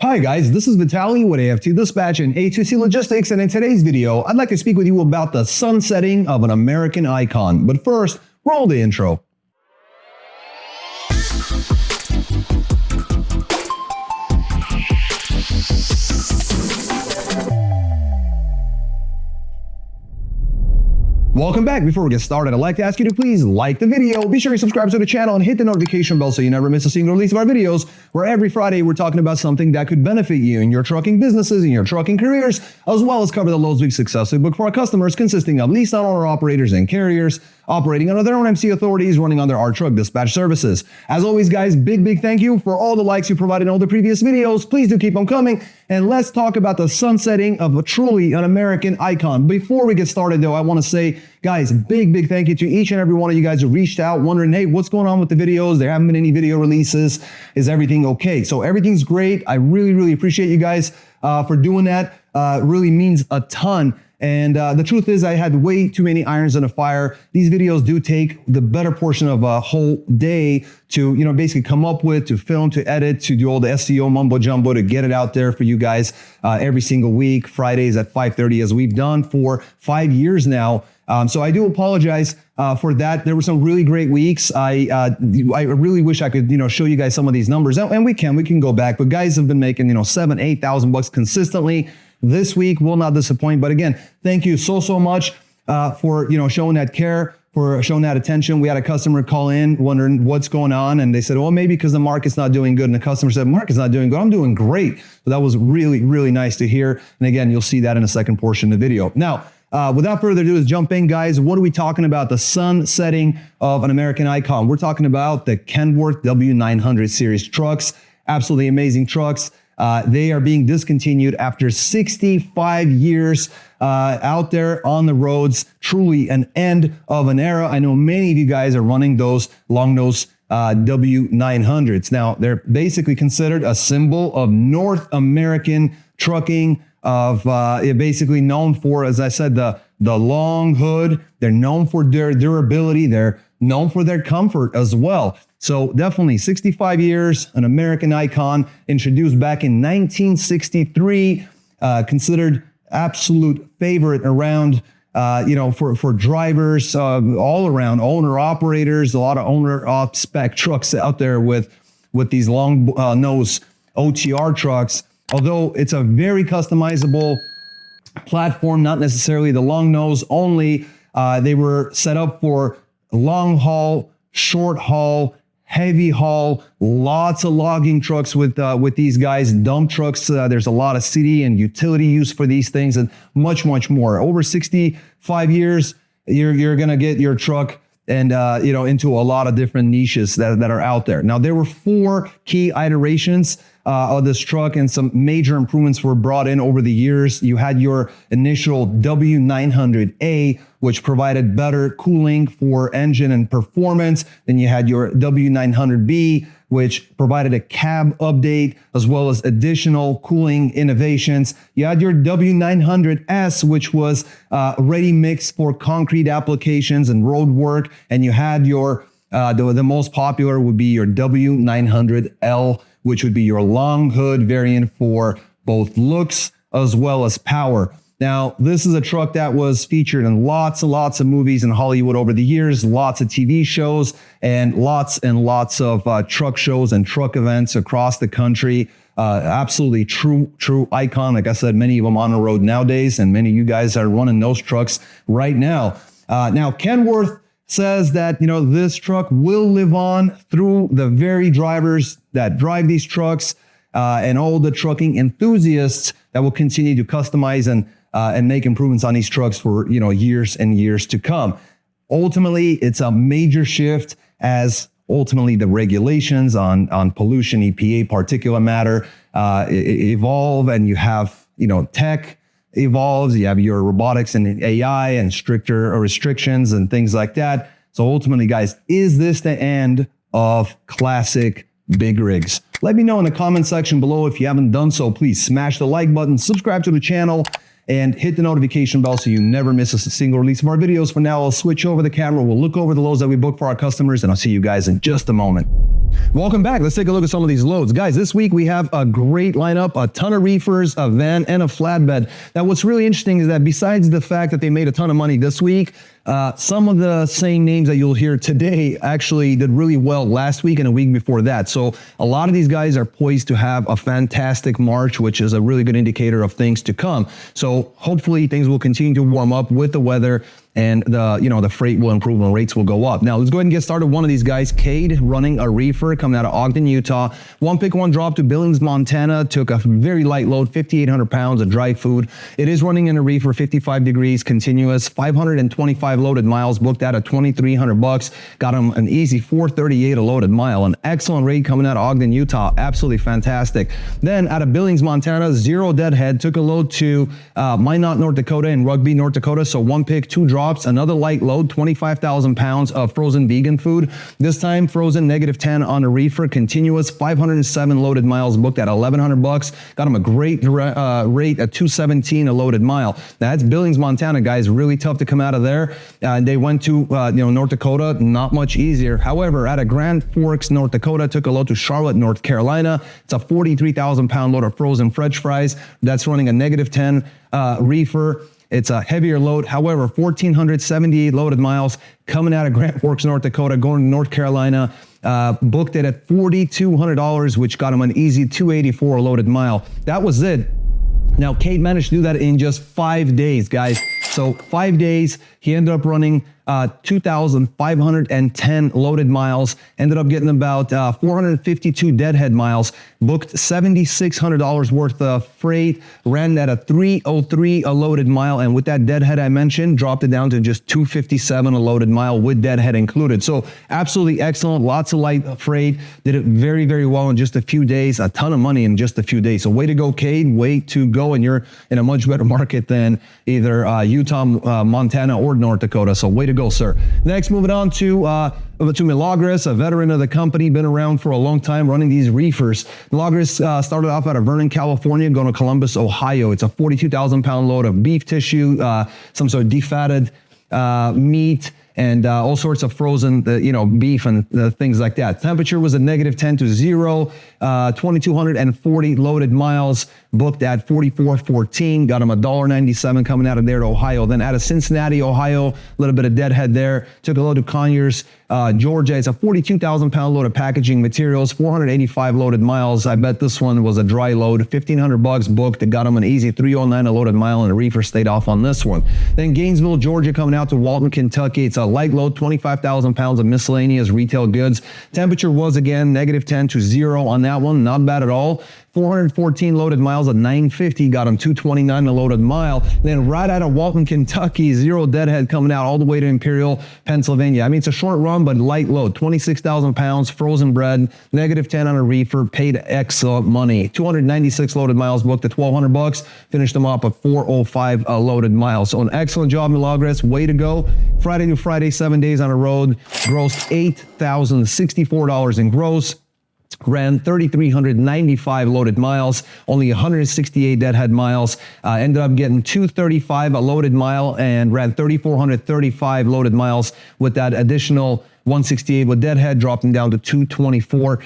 Hi guys, this is Vitaly with AFT Dispatch and A2C Logistics, and in today's video, I'd like to speak with you about the sunsetting of an American icon. But first, roll the intro. Welcome back. Before we get started, I'd like to ask you to please like the video, be sure to subscribe to the channel and hit the notification bell so you never miss a single release of our videos, where every Friday we're talking about something that could benefit you in your trucking businesses, in your trucking careers, as well as cover the loads we've successfully booked for our customers, consisting of leased owner operators and carriers operating under their own MC authorities, running under our truck dispatch services. As always, guys, big thank you for all the likes you provided in all the previous videos. Please do keep them coming. And let's talk about the sunsetting of a truly an American icon. Before we get started, though, I want to say, guys, big thank you to each and every one of you guys who reached out wondering, hey, what's going on with the videos? There haven't been any video releases. Is everything okay? So everything's great. I really appreciate you guys for doing that. Really means a ton. And the truth is, I had way too many irons in the fire. These videos do take the better portion of a whole day to, basically come up with, to film, to edit, to do all the SEO mumbo jumbo, to get it out there for you guys every single week, Fridays at 5:30, as we've done for 5 years now. So I do apologize for that. There were some really great weeks. I really wish I could, show you guys some of these numbers, and we can go back. But guys have been making, $7,000-8,000 consistently. This week will not disappoint. But again, thank you so much for showing that care, for showing that attention. We had a customer call in wondering what's going on, and they said, well, maybe because the market's not doing good. And the customer said, market's not doing good. I'm doing great. So that was really nice to hear. And again, you'll see that in the second portion of the video. Now, without further ado, let's jump in, guys. What are we talking about? The sunsetting of an American icon. We're talking about the Kenworth W900 series trucks. Absolutely amazing trucks. They are being discontinued after 65 years out there on the roads. Truly an end of an era. I know many of you guys are running those long-nose W900s. Now, they're basically considered a symbol of North American trucking, of basically known for, as I said, the long hood. They're known for their durability. They're known for their comfort as well. So definitely 65 years, an American icon, introduced back in 1963, considered absolute favorite around, for drivers, all around, owner operators, a lot of owner spec trucks out there with these long nose OTR trucks. Although it's a very customizable platform, not necessarily the long nose only. They were set up for long haul, short haul, heavy haul, lots of logging trucks with these guys, dump trucks. There's a lot of city and utility use for these things, and much more. Over 65 years, you're gonna get your truck and into a lot of different niches that are out there. Now, there were 4 key iterations of this truck, and some major improvements were brought in over the years. You had your initial W900A, which provided better cooling for engine and performance. Then you had your W900B, which provided a cab update as well as additional cooling innovations. You had your W900S, which was ready mix for concrete applications and road work. And you had your, the most popular would be your W900L, which would be your long hood variant for both looks as well as power. Now, this is a truck that was featured in lots of movies in Hollywood over the years, lots of TV shows, and lots of truck shows and truck events across the country. Absolutely true icon. Like I said, many of them on the road nowadays, and many of you guys are running those trucks right now. Now, Kenworth says that, this truck will live on through the very drivers that drive these trucks, and all the trucking enthusiasts that will continue to customize and make improvements on these trucks for, years and years to come. Ultimately, it's a major shift, as ultimately the regulations on pollution, EPA, particulate matter, evolve, and you have, tech evolves, you have your robotics and AI and stricter restrictions and things like that. So ultimately, guys, is this the end of classic big rigs? Let me know in the comment section below. If you haven't done so, please smash the like button, subscribe to the channel, and hit the notification bell so you never miss a single release of our videos. For now, I'll switch over the camera. We'll look over the loads that we booked for our customers, and I'll see you guys in just a moment. Welcome back. Let's take a look at some of these loads. Guys, this week we have a great lineup, a ton of reefers, a van, and a flatbed. Now, what's really interesting is that besides the fact that they made a ton of money this week, some of the same names that you'll hear today actually did really well last week and a week before that. So a lot of these guys are poised to have a fantastic March, which is a really good indicator of things to come. So hopefully things will continue to warm up with the weather, and the freight will improve and rates will go up. Now let's go ahead and get started. One of these guys, Kade, running a reefer coming out of Ogden, Utah. One pick, one drop to Billings, Montana. Took a very light load, 5,800 pounds of dry food. It is running in a reefer, 55 degrees, continuous, 525 loaded miles, booked out at $2,300. Got him an easy 438 a loaded mile. An excellent rate coming out of Ogden, Utah. Absolutely fantastic. Then out of Billings, Montana, zero deadhead. Took a load to Minot, North Dakota and Rugby, North Dakota. So one pick, two drops. Another light load, 25,000 pounds of frozen vegan food. This time frozen, -10 on a reefer, continuous, 507 loaded miles, booked at $1,100. Got him a great rate at $217 a loaded mile. Now that's Billings, Montana, guys. Really tough to come out of there. They went to North Dakota, not much easier. However, out of Grand Forks, North Dakota, took a load to Charlotte, North Carolina. It's a 43,000 pound load of frozen French fries. That's running a -10 reefer. It's a heavier load. However, 1,478 loaded miles coming out of Grand Forks, North Dakota, going to North Carolina. Booked it at $4,200, which got him an easy 284 loaded mile. That was it. Now, Kade managed to do that in just 5 days, guys. So 5 days, he ended up running 2,510 loaded miles, ended up getting about 452 deadhead miles, booked $7,600 worth of freight, ran at a 303 a loaded mile, and with that deadhead I mentioned, dropped it down to just 257 a loaded mile with deadhead included. So absolutely excellent, lots of light freight, did it very, very well in just a few days, a ton of money in just a few days. So way to go, Kade, way to go, and you're in a much better market than either Utah, Montana, or North Dakota. So way to go, sir. Next, moving on to Milagres, a veteran of the company, been around for a long time running these reefers. Milagres started off out of Vernon, California, going to Columbus, Ohio. It's a 42,000 pound load of beef tissue, some sort of defatted meat, and all sorts of frozen, beef and things like that. Temperature was a -10 to 0, 2,240 loaded miles, booked at 44.14. Got him $1.97 coming out of there to Ohio. Then out of Cincinnati, Ohio, a little bit of deadhead there. Took a load to Conyers, Georgia. It's a 42,000 pound load of packaging materials, 485 loaded miles. I bet this one was a dry load, $1,500 booked. It got him an easy 309 a loaded mile, and a reefer stayed off on this one. Then Gainesville, Georgia, coming out to Walton, Kentucky. It's a light load, 25,000 pounds of miscellaneous retail goods. Temperature was again -10 to 0 on that one. Not bad at all. 414 loaded miles at 950, got him 229 a loaded mile. Then right out of Walton, Kentucky, zero deadhead coming out all the way to Imperial, Pennsylvania. I mean, it's a short run, but light load, 26,000 pounds, frozen bread, -10 on a reefer, paid excellent money. 296 loaded miles, booked at $1,200, finished them up at 405 a loaded mile. So an excellent job, Milagres, way to go. Friday to Friday, 7 days on the road, grossed $8,064 in gross. Ran 3,395 loaded miles, only 168 deadhead miles, ended up getting 235 a loaded mile, and ran 3,435 loaded miles with that additional 168 with deadhead, dropped them down to 224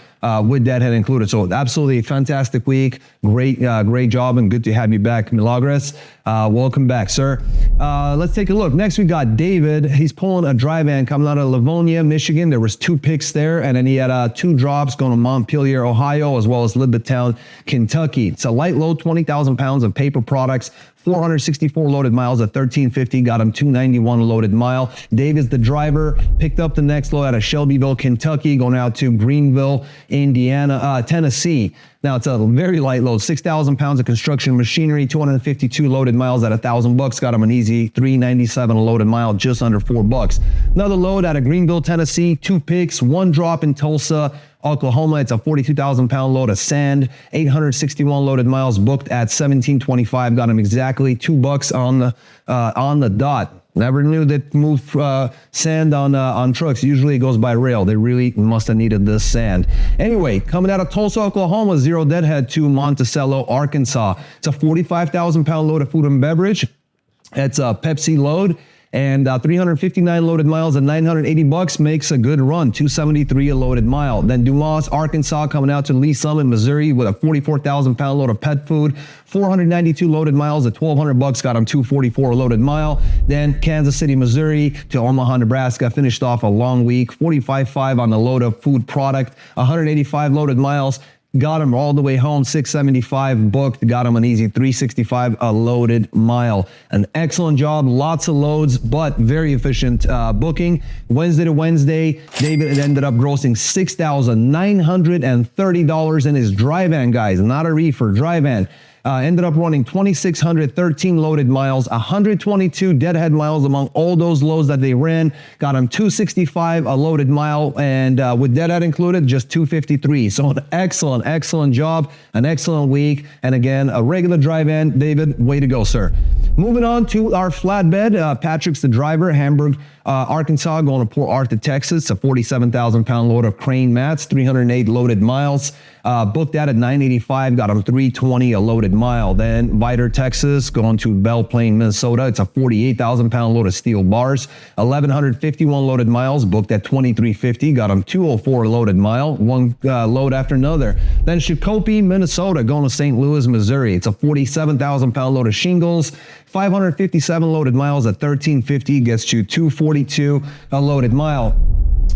with deadhead included. So absolutely fantastic week. Great job, and good to have you back, Milagres. Welcome back, sir. Let's take a look. Next, we got David. He's pulling a dry van coming out of Livonia, Michigan. There was 2 picks there, and then he had 2 drops going to Montpelier, Ohio, as well as Levittown, Kentucky. It's a light load, 20,000 pounds of paper products, 464 loaded miles at 1350, got him 291 a loaded mile. Dave is the driver, picked up the next load out of Shelbyville, Kentucky, going out to Greenville, Tennessee. Now it's a very light load, 6,000 pounds of construction machinery, 252 loaded miles at $1,000, got him an easy 397 a loaded mile, just under $4. Another load out of Greenville, Tennessee, 2 picks, 1 drop in Tulsa, Oklahoma. It's a 42,000 pound load of sand, 861 loaded miles, booked at $17.25. Got him exactly $2 on the dot. Never knew that move sand on trucks. Usually it goes by rail. They really must have needed this sand. Anyway, coming out of Tulsa, Oklahoma, zero deadhead to Monticello, Arkansas. It's a 45,000 pound load of food and beverage. It's a Pepsi load. And 359 loaded miles at $980 makes a good run, $273 a loaded mile. Then Dumas, Arkansas, coming out to Lee Summit, Missouri with a 44,000-pound load of pet food. 492 loaded miles at $1,200 got him $244 a loaded mile. Then Kansas City, Missouri to Omaha, Nebraska finished off a long week. 45.5 on the load of food product. 185 loaded miles. Got him all the way home, 675 booked, got him an easy 365 a loaded mile. An excellent job, lots of loads, but very efficient booking. Wednesday to Wednesday, David ended up grossing $6,930 in his dry van, guys, not a reefer, dry van. Ended up running 2,613 loaded miles, 122 deadhead miles among all those loads that they ran. Got him 265 a loaded mile, and with deadhead included, just 253. So an excellent job, an excellent week. And again, a regular dry van. David, way to go, sir. Moving on to our flatbed. Patrick's the driver, Hamburg, Arkansas, going to Port Arthur, Texas. A 47,000-pound load of crane mats, 308 loaded miles. Booked that at $985, got him $320 a loaded mile. Then Vidor, Texas, going to Belle Plaine, Minnesota. It's a 48,000-pound load of steel bars, 1,151 loaded miles, booked at $23.50, got him $204 a loaded mile, one load after another. Then Shakopee, Minnesota, going to St. Louis, Missouri. It's a 47,000-pound load of shingles, 557 loaded miles at $13.50, gets you $242 a loaded mile.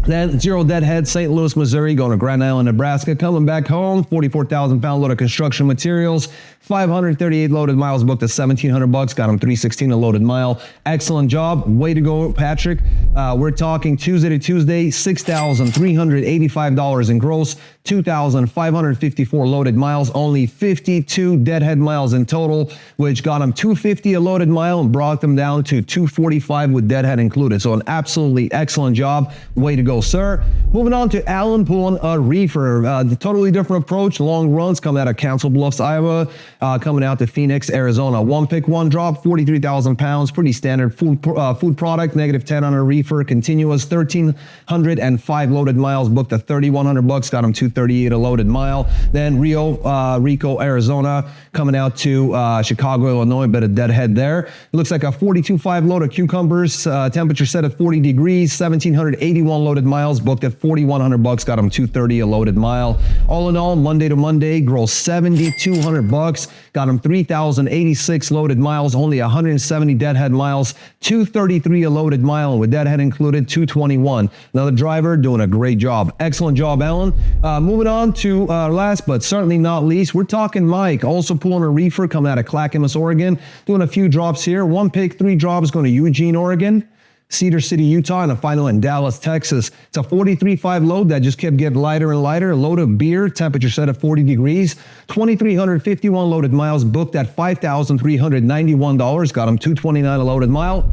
Then Zero Deadhead, St. Louis, Missouri, going to Grand Island, Nebraska. Coming back home, 44,000-pound load of construction materials, 538 loaded miles, booked at $1,700, got him $316 a loaded mile. Excellent job. Way to go, Patrick. We're talking Tuesday to Tuesday, $6,385 in gross, 2,554 loaded miles, only 52 deadhead miles in total, which got him $250 a loaded mile and brought them down to $245 with deadhead included. So an absolutely excellent job. Way to go, sir. Moving on to Alan pulling a reefer. The totally different approach. Long runs coming out of Council Bluffs, Iowa, coming out to Phoenix, Arizona. One pick, one drop, 43,000 pounds. Pretty standard food product. -10 on a reefer. Continuous 1,305 loaded miles. Booked at $3,100. Got him $238 a loaded mile. Then Rico, Arizona, coming out to Chicago, Illinois. Bit of deadhead there. It looks like a 42.5 load of cucumbers. Temperature set at 40 degrees. 1,781 loaded miles, booked at $4,100, got him $230 a loaded mile. All in all, Monday to Monday, gross $7,200, got him 3,086 loaded miles, only 170 deadhead miles, $233 a loaded mile, and with deadhead included, $221. Another driver doing a great job. Excellent job, Alan. Moving on to last but certainly not least, we're talking Mike, also pulling a reefer coming out of Clackamas, Oregon, doing a few drops here. One pick, 3 drops, going to Eugene, Oregon, Cedar City, Utah, and a final in Dallas, Texas. It's a 43.5 load that just kept getting lighter and lighter. A load of beer, temperature set at 40 degrees. 2,351 loaded miles, booked at $5,391. Got him $229 a loaded mile.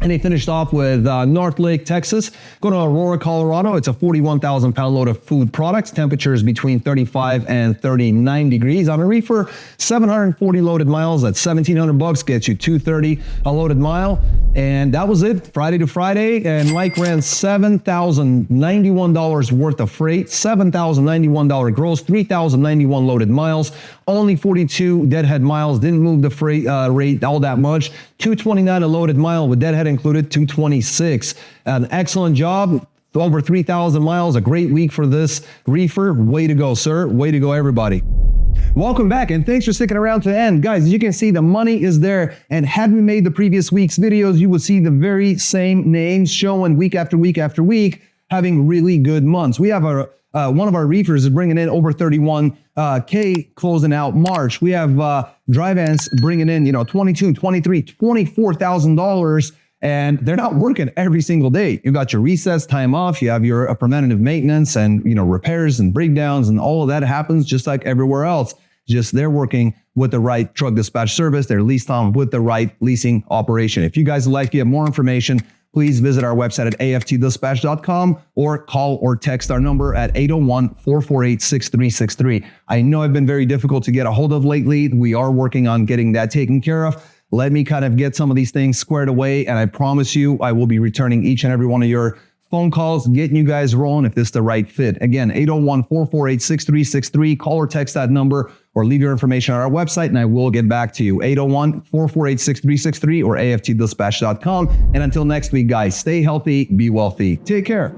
And they finished off with North Lake, Texas. Going to Aurora, Colorado. It's a 41,000-pound load of food products. Temperatures between 35 and 39 degrees. On a reefer, 740 loaded miles at $1,700. Gets you $230 a loaded mile. And that was it, Friday to Friday. And Mike ran $7,091 worth of freight, $7,091 gross, 3,091 loaded miles. Only 42 deadhead miles. Didn't move the freight rate all that much. $229 a loaded mile with deadhead included, $226. An excellent job. Over 3,000 miles. A great week for this reefer. Way to go, sir. Way to go, everybody. Welcome back, and thanks for sticking around to the end. Guys, as you can see, the money is there, and had we made the previous week's videos, you would see the very same names showing week after week after week, having really good months. We have our one of our reefers is bringing in over 31K closing out March. We have dry vans bringing in, $22, $23, $24,000, and they're not working every single day. You got your recess time off, you have your preventative maintenance and, repairs and breakdowns, and all of that happens just like everywhere else. Just they're working with the right truck dispatch service. They're leased on with the right leasing operation. If you guys would like to get more information, please visit our website at aftdispatch.com or call or text our number at 801-448-6363. I know I've been very difficult to get a hold of lately. We are working on getting that taken care of. Let me kind of get some of these things squared away, and I promise you I will be returning each and every one of your phone calls, getting you guys rolling if this is the right fit. Again, 801-448-6363. Call or text that number or leave your information on our website and I will get back to you. 801-448-6363 or aftdispatch.com. And until next week, guys, stay healthy, be wealthy. Take care.